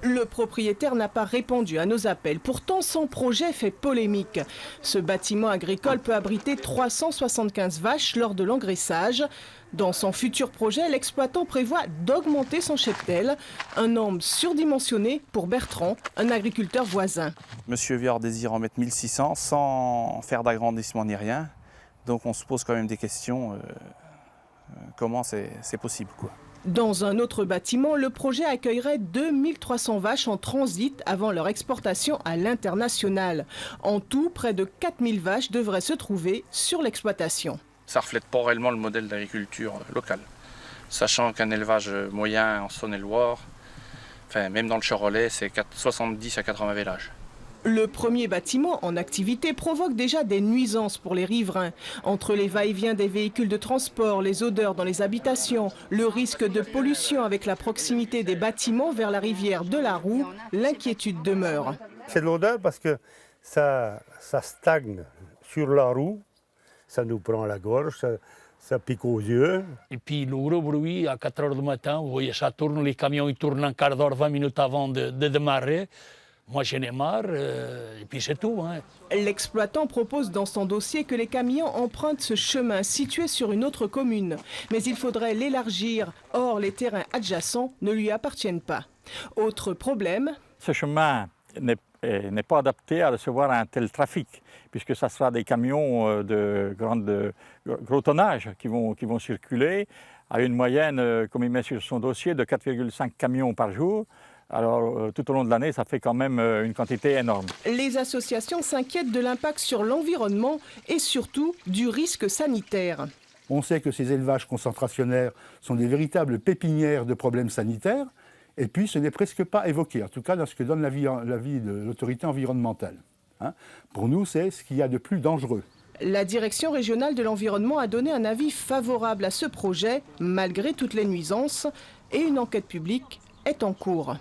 Le propriétaire n'a pas répondu à nos appels. Pourtant, son projet fait polémique. Ce bâtiment agricole peut abriter 375 vaches lors de l'engraissage. Dans son futur projet, l'exploitant prévoit d'augmenter son cheptel, un nombre surdimensionné pour Bertrand, un agriculteur voisin. Monsieur Viard désire en mettre 1600 sans faire d'agrandissement ni rien. Donc on se pose quand même des questions, comment c'est possible, quoi. Dans un autre bâtiment, le projet accueillerait 2300 vaches en transit avant leur exportation à l'international. En tout, près de 4000 vaches devraient se trouver sur l'exploitation. Ça ne reflète pas réellement le modèle d'agriculture locale. Sachant qu'un élevage moyen en Saône-et-Loire, enfin, même dans le Charolais, c'est 70 à 80 vélages. Le premier bâtiment en activité provoque déjà des nuisances pour les riverains. Entre les va-et-vient des véhicules de transport, les odeurs dans les habitations, le risque de pollution avec la proximité des bâtiments vers la rivière de la Roue, l'inquiétude demeure. C'est de l'odeur parce que ça stagne sur la roue, ça nous prend la gorge, ça pique aux yeux. Et puis le gros bruit à 4 h du matin, vous voyez, ça tourne, les camions ils tournent un quart d'heure, 20 minutes avant de démarrer. Moi, j'en ai marre, et puis c'est tout. L'exploitant propose dans son dossier que les camions empruntent ce chemin situé sur une autre commune. Mais il faudrait l'élargir. Or, les terrains adjacents ne lui appartiennent pas. Autre problème. Ce chemin n'est pas adapté à recevoir un tel trafic, puisque ça sera des camions de gros tonnage qui vont circuler à une moyenne, comme il met sur son dossier, de 4,5 camions par jour. Alors, tout au long de l'année, ça fait quand même une quantité énorme. Les associations s'inquiètent de l'impact sur l'environnement et surtout du risque sanitaire. On sait que ces élevages concentrationnaires sont des véritables pépinières de problèmes sanitaires, et puis ce n'est presque pas évoqué, en tout cas dans ce que donne l'avis de l'autorité environnementale. Pour nous, c'est ce qu'il y a de plus dangereux. La direction régionale de l'environnement a donné un avis favorable à ce projet, malgré toutes les nuisances, et une enquête publique est en cours.